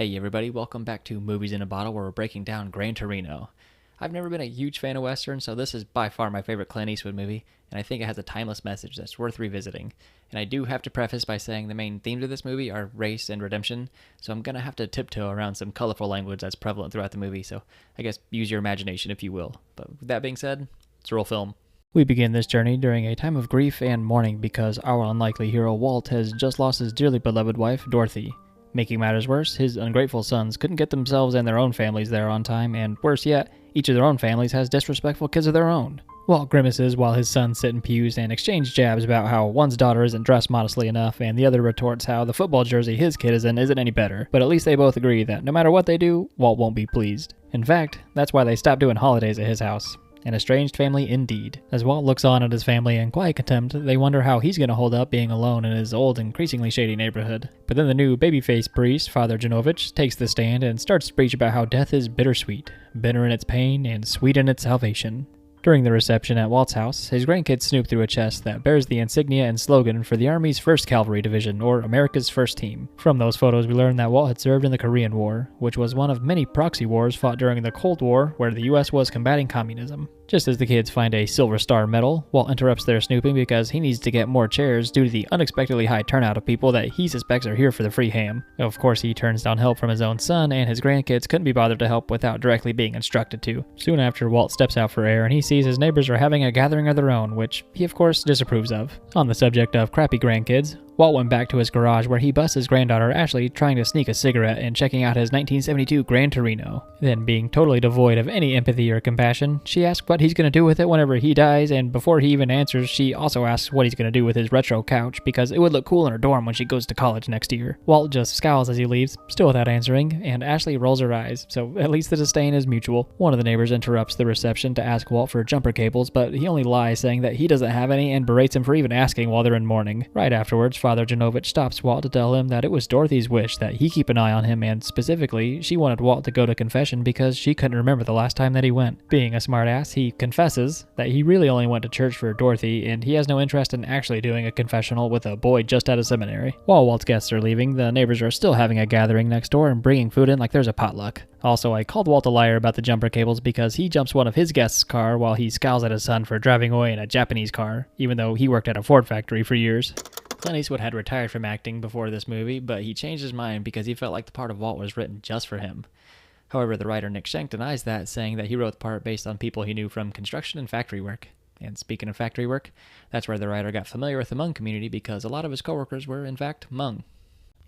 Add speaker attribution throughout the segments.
Speaker 1: Hey everybody, welcome back to Movies in a Bottle, where we're breaking down Gran Torino. I've never been a huge fan of westerns, so this is by far my favorite Clint Eastwood movie, and I think it has a timeless message that's worth revisiting. And I do have to preface by saying the main themes of this movie are race and redemption, so I'm gonna have to tiptoe around some colorful language that's prevalent throughout the movie, so I guess use your imagination if you will. But with that being said, let's roll film. We begin this journey during a time of grief and mourning because our unlikely hero Walt has just lost his dearly beloved wife, Dorothy. Making matters worse, his ungrateful sons couldn't get themselves and their own families there on time, and worse yet, each of their own families has disrespectful kids of their own. Walt grimaces while his sons sit in pews and exchange jabs about how one's daughter isn't dressed modestly enough, and the other retorts how the football jersey his kid is in isn't any better, but at least they both agree that no matter what they do, Walt won't be pleased. In fact, that's why they stopped doing holidays at his house. An estranged family indeed. As Walt looks on at his family in quiet contempt, they wonder how he's going to hold up being alone in his old, increasingly shady neighborhood. But then the new babyface priest, Father Janovich, takes the stand and starts to preach about how death is bittersweet, bitter in its pain and sweet in its salvation. During the reception at Walt's house, his grandkids snoop through a chest that bears the insignia and slogan for the Army's 1st Cavalry Division, or America's First Team. From those photos, we learn that Walt had served in the Korean War, which was one of many proxy wars fought during the Cold War where the US was combating communism. Just as the kids find a Silver Star medal, Walt interrupts their snooping because he needs to get more chairs due to the unexpectedly high turnout of people that he suspects are here for the free ham. Of course, he turns down help from his own son, and his grandkids couldn't be bothered to help without directly being instructed to. Soon after, Walt steps out for air and he sees his neighbors are having a gathering of their own, which he of course disapproves of. On the subject of crappy grandkids, Walt went back to his garage where he busts his granddaughter Ashley trying to sneak a cigarette and checking out his 1972 Gran Torino. Then, being totally devoid of any empathy or compassion, she asks what he's going to do with it whenever he dies, and before he even answers, she also asks what he's going to do with his retro couch because it would look cool in her dorm when she goes to college next year. Walt just scowls as he leaves, still without answering, and Ashley rolls her eyes, so at least the disdain is mutual. One of the neighbors interrupts the reception to ask Walt for jumper cables, but he only lies, saying that he doesn't have any and berates him for even asking while they're in mourning. Right afterwards, Father Janovich stops Walt to tell him that it was Dorothy's wish that he keep an eye on him, and specifically, she wanted Walt to go to confession because she couldn't remember the last time that he went. Being a smartass, he confesses that he really only went to church for Dorothy, and he has no interest in actually doing a confessional with a boy just out of seminary. While Walt's guests are leaving, the neighbors are still having a gathering next door and bringing food in like there's a potluck. Also, I called Walt a liar about the jumper cables because he jumps one of his guests' car while he scowls at his son for driving away in a Japanese car, even though he worked at a Ford factory for years. Clint Eastwood had retired from acting before this movie, but he changed his mind because he felt like the part of Walt was written just for him. However, the writer Nick Schenck denies that, saying that he wrote the part based on people he knew from construction and factory work. And speaking of factory work, that's where the writer got familiar with the Hmong community because a lot of his coworkers were, in fact, Hmong.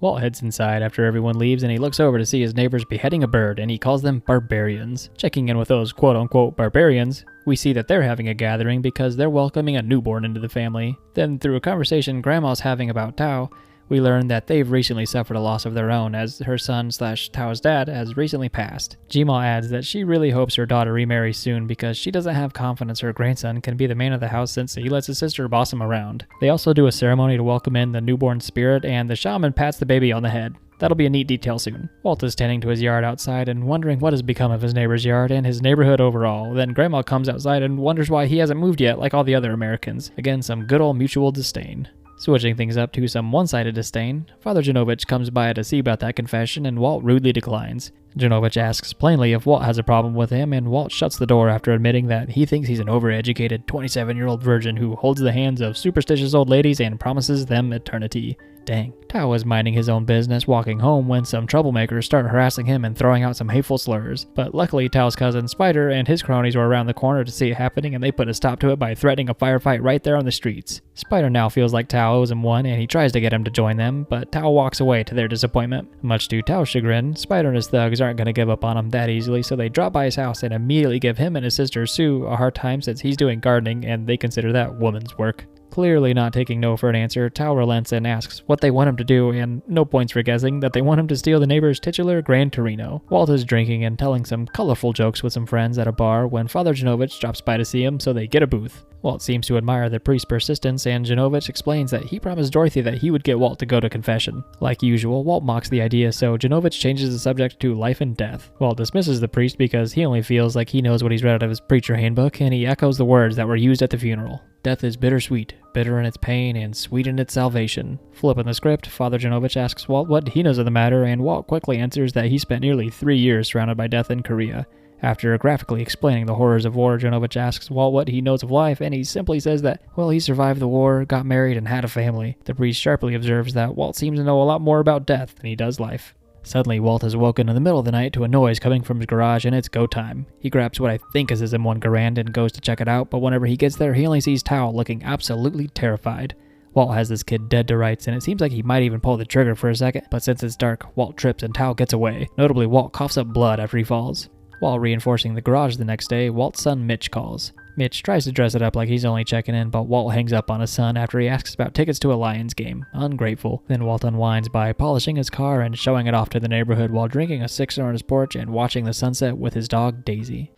Speaker 1: Walt heads inside after everyone leaves, and he looks over to see his neighbors beheading a bird, and he calls them barbarians. Checking in with those quote-unquote barbarians, we see that they're having a gathering because they're welcoming a newborn into the family. Then, through a conversation Grandma's having about Tao, we learn that they've recently suffered a loss of their own, as her son/Tao's dad has recently passed. Jima adds that she really hopes her daughter remarries soon because she doesn't have confidence her grandson can be the man of the house since he lets his sister boss him around. They also do a ceremony to welcome in the newborn spirit, and the shaman pats the baby on the head. That'll be a neat detail soon. Walt is tending to his yard outside and wondering what has become of his neighbor's yard and his neighborhood overall. Then Grandma comes outside and wonders why he hasn't moved yet like all the other Americans. Again, some good old mutual disdain. Switching things up to some one-sided disdain, Father Janovich comes by to see about that confession, and Walt rudely declines. Janovich asks plainly if Walt has a problem with him, and Walt shuts the door after admitting that he thinks he's an overeducated 27-year-old virgin who holds the hands of superstitious old ladies and promises them eternity. Dang. Tao was minding his own business walking home when some troublemakers start harassing him and throwing out some hateful slurs. But luckily, Tao's cousin Spider and his cronies were around the corner to see it happening, and they put a stop to it by threatening a firefight right there on the streets. Spider now feels like Tao owes him one, and he tries to get him to join them, but Tao walks away to their disappointment. Much to Tao's chagrin, Spider and his thugs aren't going to give up on him that easily, so they drop by his house and immediately give him and his sister Sue a hard time since he's doing gardening and they consider that woman's work. Clearly not taking no for an answer, Tao relents and asks what they want him to do, and no points for guessing that they want him to steal the neighbor's titular Gran Torino. Walt is drinking and telling some colorful jokes with some friends at a bar when Father Janovich drops by to see him, so they get a booth. Walt seems to admire the priest's persistence, and Janovich explains that he promised Dorothy that he would get Walt to go to confession. Like usual, Walt mocks the idea, so Janovich changes the subject to life and death. Walt dismisses the priest because he only feels like he knows what he's read out of his preacher handbook, and he echoes the words that were used at the funeral. Death is bittersweet, bitter in its pain and sweet in its salvation. Flipping the script, Father Genovich asks Walt what he knows of the matter, and Walt quickly answers that he spent nearly 3 years surrounded by death in Korea. After graphically explaining the horrors of war, Genovich asks Walt what he knows of life, and he simply says that, well, he survived the war, got married, and had a family. The priest sharply observes that Walt seems to know a lot more about death than he does life. Suddenly, Walt is woken in the middle of the night to a noise coming from his garage, and it's go time. He grabs what I think is his M1 Garand and goes to check it out, but whenever he gets there, he only sees Tao looking absolutely terrified. Walt has this kid dead to rights, and it seems like he might even pull the trigger for a second, but since it's dark, Walt trips and Tao gets away. Notably, Walt coughs up blood after he falls. While reinforcing the garage the next day, Walt's son Mitch calls. Mitch tries to dress it up like he's only checking in, but Walt hangs up on his son after he asks about tickets to a Lions game. Ungrateful. Then Walt unwinds by polishing his car and showing it off to the neighborhood while drinking a sixer on his porch and watching the sunset with his dog Daisy.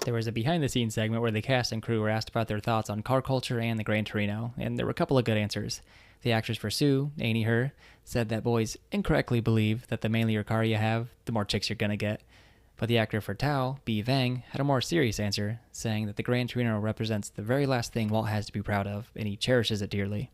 Speaker 1: There was a behind-the-scenes segment where the cast and crew were asked about their thoughts on car culture and the Gran Torino, and there were a couple of good answers. The actress for Sue, Annie Her, said that boys incorrectly believe that the manlier car you have, the more chicks you're gonna get. But the actor for Tao, B. Vang, had a more serious answer, saying that the Gran Torino represents the very last thing Walt has to be proud of, and he cherishes it dearly.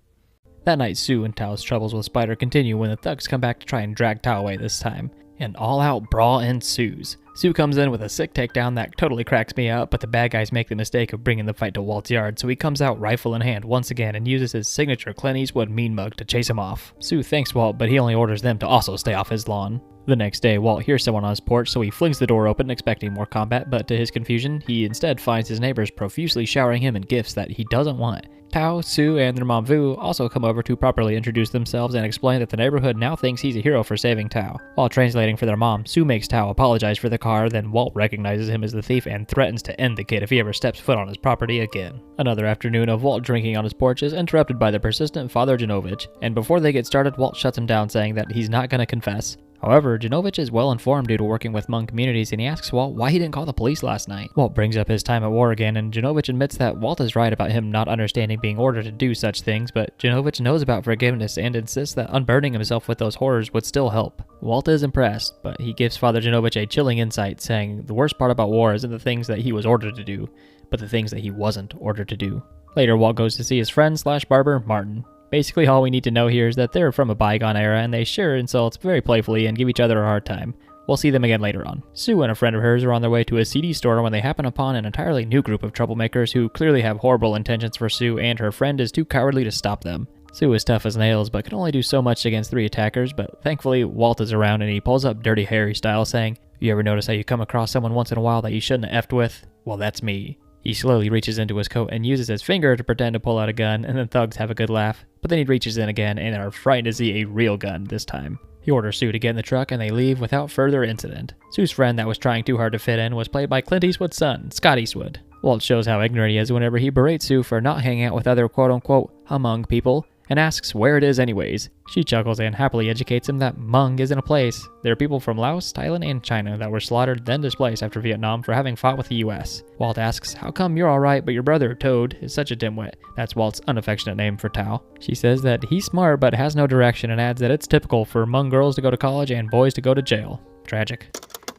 Speaker 1: That night, Sue and Tao's troubles with Spider continue when the thugs come back to try and drag Tao away this time. An all-out brawl ensues. Sue comes in with a sick takedown that totally cracks me up, but the bad guys make the mistake of bringing the fight to Walt's yard, so he comes out rifle in hand once again and uses his signature Clint Eastwood mean mug to chase him off. Sue thanks Walt, but he only orders them to also stay off his lawn. The next day, Walt hears someone on his porch, so he flings the door open expecting more combat, but to his confusion, he instead finds his neighbors profusely showering him in gifts that he doesn't want. Tao, Sue, and their mom Vu also come over to properly introduce themselves and explain that the neighborhood now thinks he's a hero for saving Tao. While translating for their mom, Sue makes Tao apologize for the car, then Walt recognizes him as the thief and threatens to end the kid if he ever steps foot on his property again. Another afternoon of Walt drinking on his porch is interrupted by the persistent Father Genovich, and before they get started, Walt shuts him down saying that he's not going to confess. However, Genovich is well informed due to working with Hmong communities, and he asks Walt why he didn't call the police last night. Walt brings up his time at war again, and Genovich admits that Walt is right about him not understanding being ordered to do such things, but Genovich knows about forgiveness and insists that unburdening himself with those horrors would still help. Walt is impressed, but he gives Father Genovich a chilling insight, saying the worst part about war isn't the things that he was ordered to do, but the things that he wasn't ordered to do. Later, Walt goes to see his friend/barber, Martin. Basically, all we need to know here is that they're from a bygone era and they share insults very playfully and give each other a hard time. We'll see them again later on. Sue and a friend of hers are on their way to a CD store when they happen upon an entirely new group of troublemakers who clearly have horrible intentions for Sue, and her friend is too cowardly to stop them. Sue is tough as nails but can only do so much against 3 attackers, but thankfully Walt is around and he pulls up Dirty Harry style saying, "You ever notice how you come across someone once in a while that you shouldn't have effed with? Well, that's me." He slowly reaches into his coat and uses his finger to pretend to pull out a gun, and the thugs have a good laugh. But then he reaches in again and are frightened to see a real gun this time. He orders Sue to get in the truck and they leave without further incident. Sue's friend that was trying too hard to fit in was played by Clint Eastwood's son, Scott Eastwood. Walt shows how ignorant he is whenever he berates Sue for not hanging out with other quote-unquote Hmong people, and asks where it is anyways. She chuckles and happily educates him that Hmong isn't a place. There are people from Laos, Thailand, and China that were slaughtered then displaced after Vietnam for having fought with the US. Walt asks, how come you're alright but your brother, Toad, is such a dimwit? That's Walt's unaffectionate name for Tao. She says that he's smart but has no direction and adds that it's typical for Hmong girls to go to college and boys to go to jail. Tragic.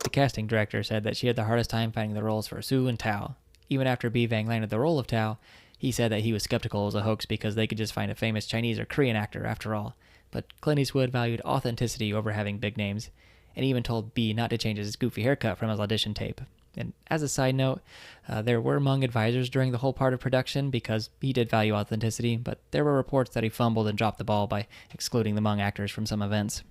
Speaker 1: The casting director said that she had the hardest time finding the roles for Sue and Tao. Even after B. Vang landed the role of Tao, he said that he was skeptical it was a hoax because they could just find a famous Chinese or Korean actor after all. But Clint Eastwood valued authenticity over having big names, and even told B not to change his goofy haircut from his audition tape. And as a side note, there were Hmong advisors during the whole part of production because he did value authenticity, but there were reports that he fumbled and dropped the ball by excluding the Hmong actors from some events.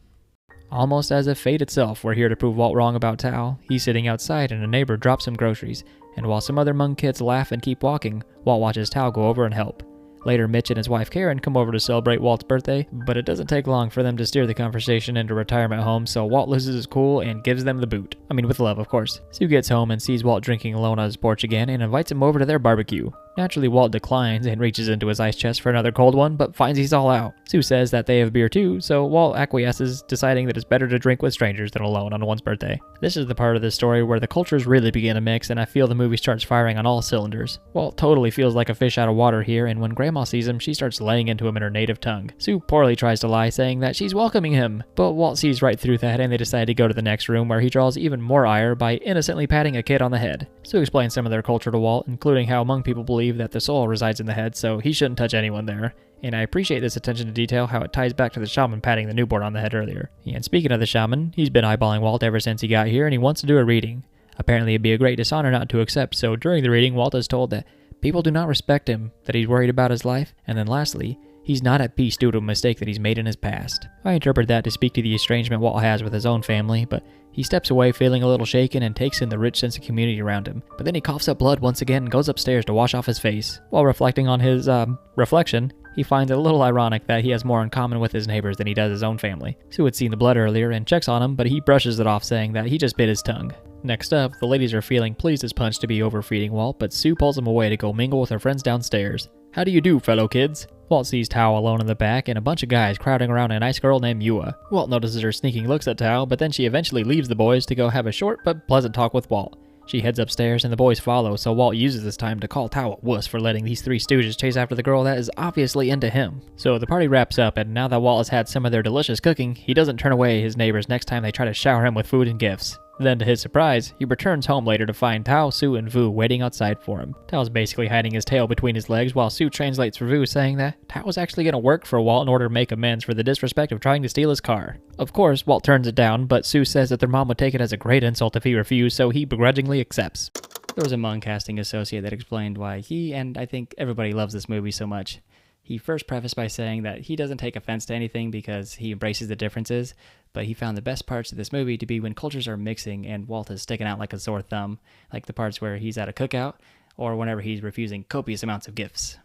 Speaker 1: Almost as if fate itself were here to prove Walt wrong about Tao, he's sitting outside and a neighbor drops some groceries, and while some other Hmong kids laugh and keep walking, Walt watches Tao go over and help. Later, Mitch and his wife Karen come over to celebrate Walt's birthday, but it doesn't take long for them to steer the conversation into retirement home, so Walt loses his cool and gives them the boot. I mean, with love, of course. Sue gets home and sees Walt drinking alone on his porch again and invites him over to their barbecue. Naturally, Walt declines and reaches into his ice chest for another cold one, but finds he's all out. Sue says that they have beer too, so Walt acquiesces, deciding that it's better to drink with strangers than alone on one's birthday. This is the part of the story where the cultures really begin to mix, and I feel the movie starts firing on all cylinders. Walt totally feels like a fish out of water here, and when Grandma sees him, she starts laying into him in her native tongue. Sue poorly tries to lie, saying that she's welcoming him, but Walt sees right through that, and they decide to go to the next room where he draws even more ire by innocently patting a kid on the head. Sue explains some of their culture to Walt, including how Hmong people believe believe that the soul resides in the head, so he shouldn't touch anyone there. And I appreciate this attention to detail, how it ties back to the shaman patting the newborn on the head earlier. And speaking of the shaman, he's been eyeballing Walt ever since he got here, and he wants to do a reading. Apparently it'd be a great dishonor not to accept, so during the reading, Walt is told that people do not respect him, that he's worried about his life, and then lastly, he's not at peace due to a mistake that he's made in his past. I interpret that to speak to the estrangement Walt has with his own family, but he steps away feeling a little shaken and takes in the rich sense of community around him. But then he coughs up blood once again and goes upstairs to wash off his face. While reflecting on his, reflection, he finds it a little ironic that he has more in common with his neighbors than he does his own family. Sue had seen the blood earlier and checks on him, but he brushes it off saying that he just bit his tongue. Next up, the ladies are feeling pleased as punch to be overfeeding Walt, but Sue pulls him away to go mingle with her friends downstairs. How do you do, fellow kids? Walt sees Tao alone in the back and a bunch of guys crowding around a nice girl named Yua. Walt notices her sneaking looks at Tao, but then she eventually leaves the boys to go have a short but pleasant talk with Walt. She heads upstairs and the boys follow, so Walt uses this time to call Tao a wuss for letting these three stooges chase after the girl that is obviously into him. So the party wraps up, and now that Walt has had some of their delicious cooking, he doesn't turn away his neighbors next time they try to shower him with food and gifts. Then, to his surprise, he returns home later to find Tao, Sue, and Vu waiting outside for him. Tao's basically hiding his tail between his legs while Sue translates for Vu, saying that Tao is actually going to work for Walt in order to make amends for the disrespect of trying to steal his car. Of course, Walt turns it down, but Sue says that their mom would take it as a great insult if he refused, so he begrudgingly accepts. There was a Hmong casting associate that explained why he, and I think everybody, loves this movie so much. He first prefaced by saying that he doesn't take offense to anything because he embraces the differences, but he found the best parts of this movie to be when cultures are mixing and Walt is sticking out like a sore thumb, like the parts where he's at a cookout or whenever he's refusing copious amounts of gifts.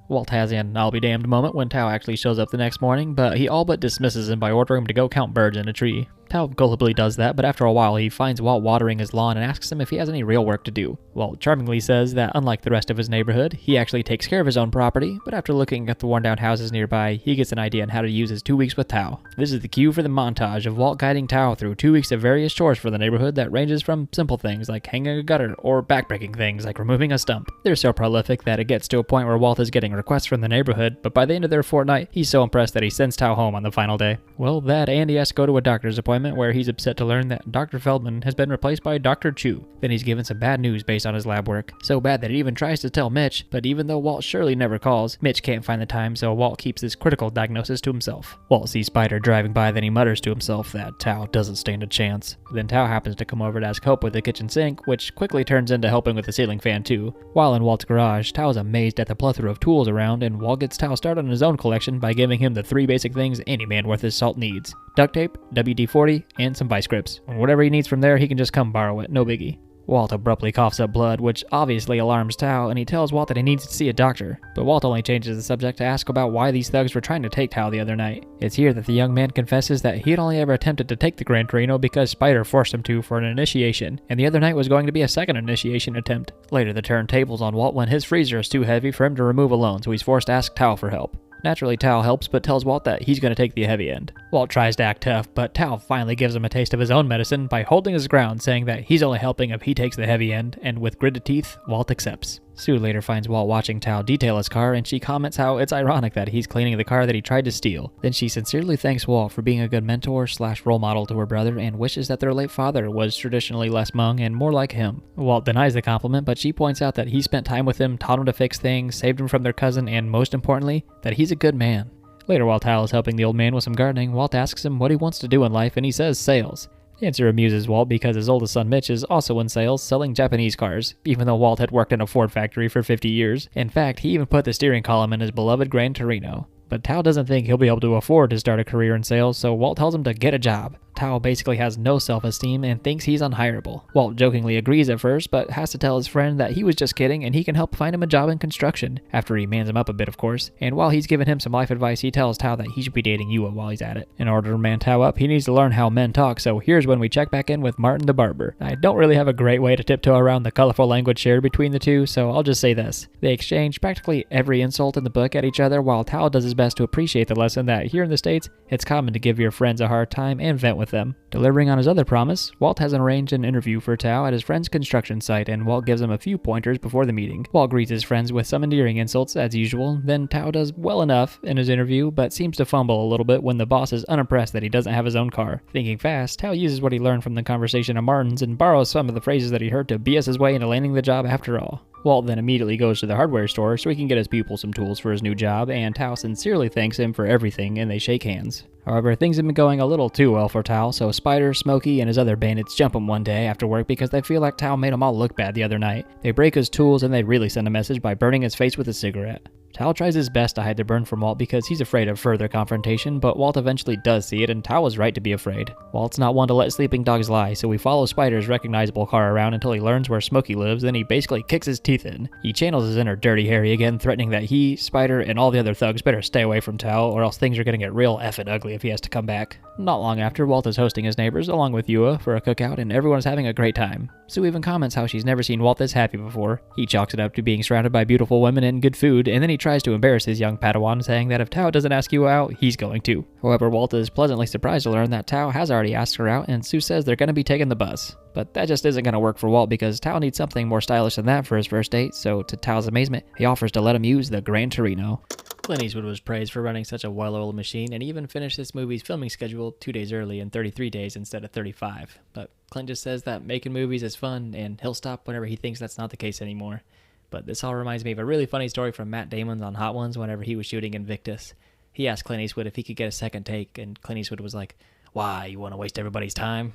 Speaker 1: Walt has an I'll be damned moment when Tao actually shows up the next morning, but he all but dismisses him by ordering him to go count birds in a tree. Tao gullibly does that, but after a while he finds Walt watering his lawn and asks him if he has any real work to do. Walt charmingly says that unlike the rest of his neighborhood, he actually takes care of his own property, but after looking at the worn down houses nearby, he gets an idea on how to use his 2 weeks with Tao. This is the cue for the montage of Walt guiding Tao through 2 weeks of various chores for the neighborhood that ranges from simple things like hanging a gutter or backbreaking things like removing a stump. They're so prolific that it gets to a point where Walt is getting requests from the neighborhood, but by the end of their fortnight, he's so impressed that he sends Tao home on the final day. Well, that and he has to go to a doctor's appointment where he's upset to learn that Dr. Feldman has been replaced by Dr. Chu. Then he's given some bad news based on his lab work. So bad that he even tries to tell Mitch, but even though Walt surely never calls, Mitch can't find the time, so Walt keeps this critical diagnosis to himself. Walt sees Spider driving by, then he mutters to himself that Tao doesn't stand a chance. Then Tao happens to come over to ask help with the kitchen sink, which quickly turns into helping with the ceiling fan too. While in Walt's garage, Tao is amazed at the plethora of tools around, and Walt gets Tao started on his own collection by giving him the 3 basic things any man worth his salt needs: duct tape, WD-40, and some vice grips. And whatever he needs from there, he can just come borrow it, no biggie. Walt abruptly coughs up blood, which obviously alarms Tao, and he tells Walt that he needs to see a doctor. But Walt only changes the subject to ask about why these thugs were trying to take Tao the other night. It's here that the young man confesses that he had only ever attempted to take the Gran Torino because Spider forced him to for an initiation, and the other night was going to be a second initiation attempt. Later the turn tables on Walt when his freezer is too heavy for him to remove alone, so he's forced to ask Tao for help. Naturally, Tao helps, but tells Walt that he's going to take the heavy end. Walt tries to act tough, but Tao finally gives him a taste of his own medicine by holding his ground, saying that he's only helping if he takes the heavy end, and with gritted teeth, Walt accepts. Sue later finds Walt watching Tao detail his car, and she comments how it's ironic that he's cleaning the car that he tried to steal. Then she sincerely thanks Walt for being a good mentor/role model to her brother and wishes that their late father was traditionally less Hmong and more like him. Walt denies the compliment, but she points out that he spent time with him, taught him to fix things, saved him from their cousin, and most importantly, that he's a good man. Later, while Tao is helping the old man with some gardening, Walt asks him what he wants to do in life, and he says sales. The answer amuses Walt because his oldest son Mitch is also in sales, selling Japanese cars, even though Walt had worked in a Ford factory for 50 years. In fact, he even put the steering column in his beloved Gran Torino. But Tao doesn't think he'll be able to afford to start a career in sales, so Walt tells him to get a job. Tao basically has no self-esteem and thinks he's unhireable. Walt jokingly agrees at first, but has to tell his friend that he was just kidding and he can help find him a job in construction, after he mans him up a bit of course. And while he's giving him some life advice, he tells Tao that he should be dating Yua while he's at it. In order to man Tao up, he needs to learn how men talk, so here's when we check back in with Martin the barber. I don't really have a great way to tiptoe around the colorful language shared between the two, so I'll just say this. They exchange practically every insult in the book at each other, while Tao does his best to appreciate the lesson that here in the States, it's common to give your friends a hard time and vent with them. Delivering on his other promise, Walt has arranged an interview for Tao at his friend's construction site, and Walt gives him a few pointers before the meeting. Walt greets his friends with some endearing insults as usual, then Tao does well enough in his interview, but seems to fumble a little bit when the boss is unimpressed that he doesn't have his own car. Thinking fast, Tao uses what he learned from the conversation at Martin's and borrows some of the phrases that he heard to BS his way into landing the job after all. Walt then immediately goes to the hardware store so he can get his pupil some tools for his new job, and Tao sincerely thanks him for everything and they shake hands. However, things have been going a little too well for Tao, so Spider, Smokey, and his other bandits jump him one day after work because they feel like Tao made them all look bad the other night. They break his tools and they really send a message by burning his face with a cigarette. Tao tries his best to hide the burn from Walt because he's afraid of further confrontation, but Walt eventually does see it and Tao is right to be afraid. Walt's not one to let sleeping dogs lie, so we follow Spider's recognizable car around until he learns where Smokey lives, then he basically kicks his teeth in. He channels his inner Dirty Harry again, threatening that he, Spider, and all the other thugs better stay away from Tao or else things are gonna get real effing ugly if he has to come back. Not long after, Walt is hosting his neighbors along with Yua for a cookout and everyone is having a great time. Sue even comments how she's never seen Walt this happy before. He chalks it up to being surrounded by beautiful women and good food, and then he tries to embarrass his young Padawan, saying that if Tao doesn't ask Yua out, he's going to. However, Walt is pleasantly surprised to learn that Tao has already asked her out, and Sue says they're going to be taking the bus. But that just isn't going to work for Walt because Tao needs something more stylish than that for his first date, so to Tao's amazement, he offers to let him use the Gran Torino. Clint Eastwood was praised for running such a well-oiled machine and even finished this movie's filming schedule 2 days early in 33 days instead of 35. But Clint just says that making movies is fun and he'll stop whenever he thinks that's not the case anymore. But this all reminds me of a really funny story from Matt Damon's on Hot Ones whenever he was shooting Invictus. He asked Clint Eastwood if he could get a second take, and Clint Eastwood was like, "Why, you want to waste everybody's time?"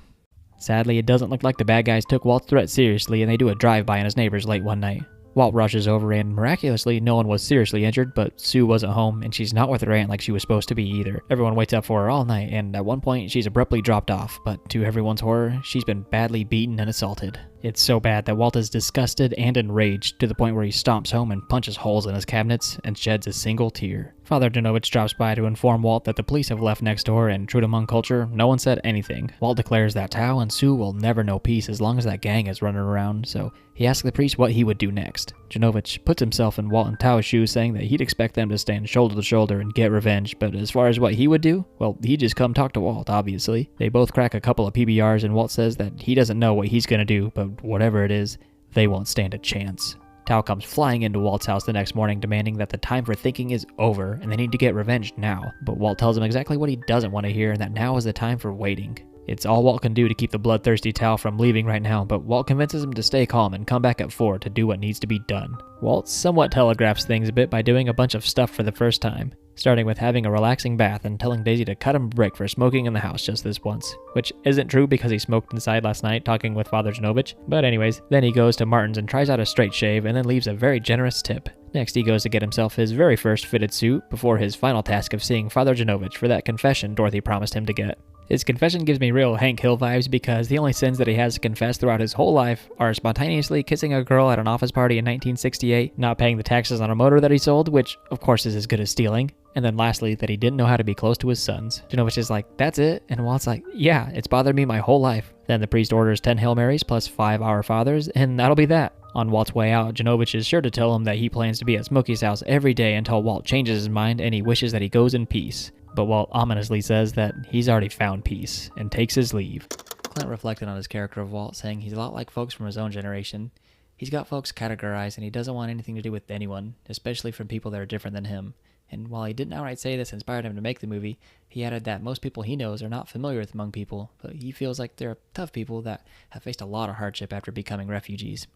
Speaker 1: Sadly, it doesn't look like the bad guys took Walt's threat seriously and they do a drive-by on his neighbors late one night. Walt rushes over and miraculously no one was seriously injured, but Sue wasn't home and she's not with her aunt like she was supposed to be either. Everyone waits up for her all night and at one point she's abruptly dropped off, but to everyone's horror, she's been badly beaten and assaulted. It's so bad that Walt is disgusted and enraged to the point where he stomps home and punches holes in his cabinets and sheds a single tear. Father Janovich drops by to inform Walt that the police have left next door and true to Hmong culture, no one said anything. Walt declares that Tao and Sue will never know peace as long as that gang is running around, so he asks the priest what he would do next. Janovich puts himself in Walt and Tao's shoes, saying that he'd expect them to stand shoulder to shoulder and get revenge, but as far as what he would do, well, he'd just come talk to Walt, obviously. They both crack a couple of PBRs and Walt says that he doesn't know what he's gonna do, but whatever it is, they won't stand a chance. Tao comes flying into Walt's house the next morning demanding that the time for thinking is over and they need to get revenge now, but Walt tells him exactly what he doesn't want to hear and that now is the time for waiting. It's all Walt can do to keep the bloodthirsty Tao from leaving right now, but Walt convinces him to stay calm and come back at 4 to do what needs to be done. Walt somewhat telegraphs things a bit by doing a bunch of stuff for the first time, starting with having a relaxing bath and telling Daisy to cut him a break for smoking in the house just this once, which isn't true because he smoked inside last night talking with Father Janovich, but anyways, then he goes to Martin's and tries out a straight shave and then leaves a very generous tip. Next, he goes to get himself his very first fitted suit before his final task of seeing Father Janovich for that confession Dorothy promised him to get. His confession gives me real Hank Hill vibes because the only sins that he has to confess throughout his whole life are spontaneously kissing a girl at an office party in 1968, not paying the taxes on a motor that he sold, which of course is as good as stealing, and then lastly, that he didn't know how to be close to his sons. Janovich is like, "That's it?" And Walt's like, "Yeah, it's bothered me my whole life." Then the priest orders 10 Hail Marys plus 5 Our Fathers, and that'll be that. On Walt's way out, Janovich is sure to tell him that he plans to be at Smokey's house every day until Walt changes his mind and he wishes that he goes in peace. But Walt ominously says that he's already found peace and takes his leave. Clint reflected on his character of Walt, saying he's a lot like folks from his own generation. He's got folks categorized and he doesn't want anything to do with anyone, especially from people that are different than him. And while he didn't outright say this inspired him to make the movie, he added that most people he knows are not familiar with Hmong people, but he feels like they're tough people that have faced a lot of hardship after becoming refugees.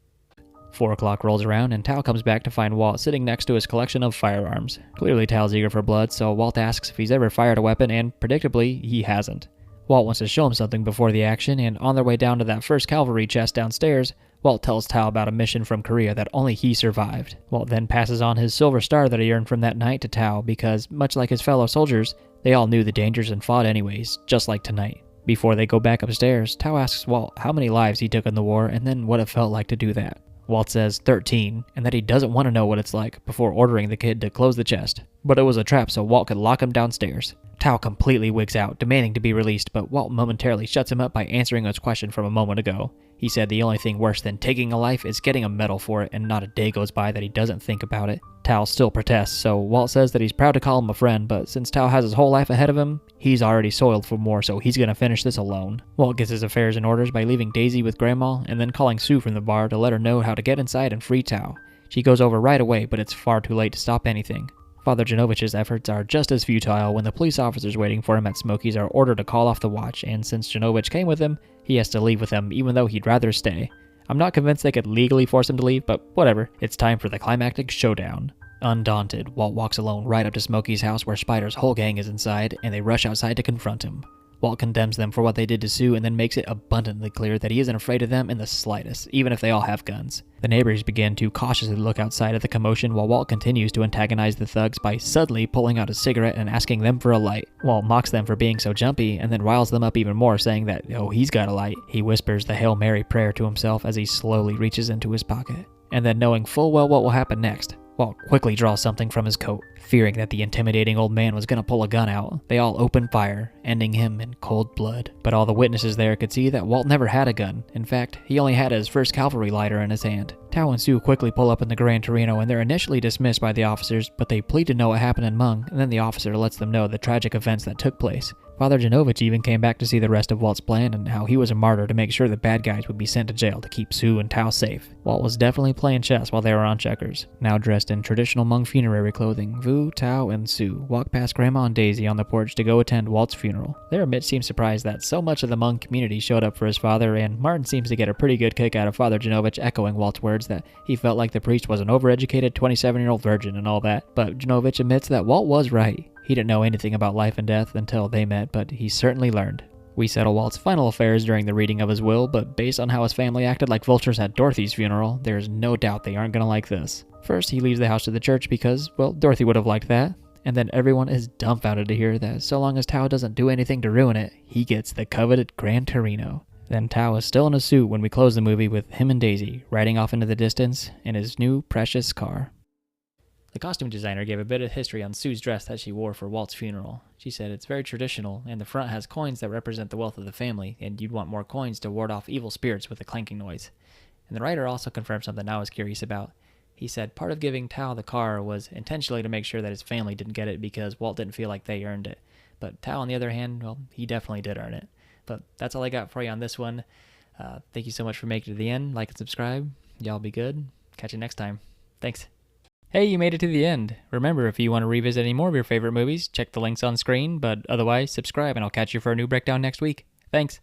Speaker 1: 4 o'clock rolls around and Tao comes back to find Walt sitting next to his collection of firearms. Clearly Tao's eager for blood, so Walt asks if he's ever fired a weapon, and predictably, he hasn't. Walt wants to show him something before the action, and on their way down to that first cavalry chest downstairs, Walt tells Tao about a mission from Korea that only he survived. Walt then passes on his silver star that he earned from that night to Tao because, much like his fellow soldiers, they all knew the dangers and fought anyways, just like tonight. Before they go back upstairs, Tao asks Walt how many lives he took in the war and then what it felt like to do that. Walt says 13, and that he doesn't want to know what it's like before ordering the kid to close the chest. but it was a trap so Walt could lock him downstairs. Tao completely wigs out, demanding to be released, but Walt momentarily shuts him up by answering his question from a moment ago. He said the only thing worse than taking a life is getting a medal for it, and not a day goes by that he doesn't think about it. Tao still protests, so Walt says that he's proud to call him a friend, but since Tao has his whole life ahead of him, he's already soiled for more, so he's gonna finish this alone. Walt gets his affairs in orders by leaving Daisy with Grandma, and then calling Sue from the bar to let her know how to get inside and free Tao. She goes over right away, but it's far too late to stop anything. Father Janovich's efforts are just as futile when the police officers waiting for him at Smokey's are ordered to call off the watch, and since Janovich came with him, he has to leave with them even though he'd rather stay. I'm not convinced they could legally force him to leave, but whatever, it's time for the climactic showdown. Undaunted, Walt walks alone right up to Smokey's house where Spider's whole gang is inside, and they rush outside to confront him. Walt condemns them for what they did to Sue and then makes it abundantly clear that he isn't afraid of them in the slightest, even if they all have guns. The neighbors begin to cautiously look outside at the commotion while Walt continues to antagonize the thugs by suddenly pulling out a cigarette and asking them for a light. Walt mocks them for being so jumpy and then riles them up even more, saying that, oh, he's got a light. He whispers the Hail Mary prayer to himself as he slowly reaches into his pocket. And then knowing full well what will happen next, Walt quickly draws something from his coat. Fearing that the intimidating old man was going to pull a gun out, they all open fire, ending him in cold blood. But all the witnesses there could see that Walt never had a gun. In fact, he only had his first cavalry lighter in his hand. Tao and Sue quickly pull up in the Gran Torino and they're initially dismissed by the officers, but they plead to know what happened in Hmong, and then the officer lets them know the tragic events that took place. Father Janovich even came back to see the rest of Walt's plan and how he was a martyr to make sure the bad guys would be sent to jail to keep Sue and Tao safe. Walt was definitely playing chess while they were on checkers. Now dressed in traditional Hmong funerary clothing, Vu, Tao, and Sue walk past Grandma and Daisy on the porch to go attend Walt's funeral. There, Mitch seems surprised that so much of the Hmong community showed up for his father, and Martin seems to get a pretty good kick out of Father Janovich echoing Walt's words that he felt like the priest was an overeducated 27-year-old virgin and all that. But Janovich admits that Walt was right. He didn't know anything about life and death until they met, but he certainly learned. We settle Walt's final affairs during the reading of his will, but based on how his family acted like vultures at Dorothy's funeral, there's no doubt they aren't gonna like this. First, he leaves the house to the church because, well, Dorothy would have liked that. And then everyone is dumbfounded to hear that so long as Tao doesn't do anything to ruin it, he gets the coveted Gran Torino. Then Tao is still in a suit when we close the movie with him and Daisy riding off into the distance in his new precious car. The costume designer gave a bit of history on Sue's dress that she wore for Walt's funeral. She said it's very traditional, and the front has coins that represent the wealth of the family, and you'd want more coins to ward off evil spirits with a clanking noise. And the writer also confirmed something I was curious about. He said part of giving Tao the car was intentionally to make sure that his family didn't get it because Walt didn't feel like they earned it. But Tao, on the other hand, well, he definitely did earn it. But that's all I got for you on this one. Thank you so much for making it to the end. Like and subscribe. Y'all be good. Catch you next time. Thanks. Hey, you made it to the end. Remember, if you want to revisit any more of your favorite movies, check the links on screen, but otherwise, subscribe and I'll catch you for a new breakdown next week. Thanks.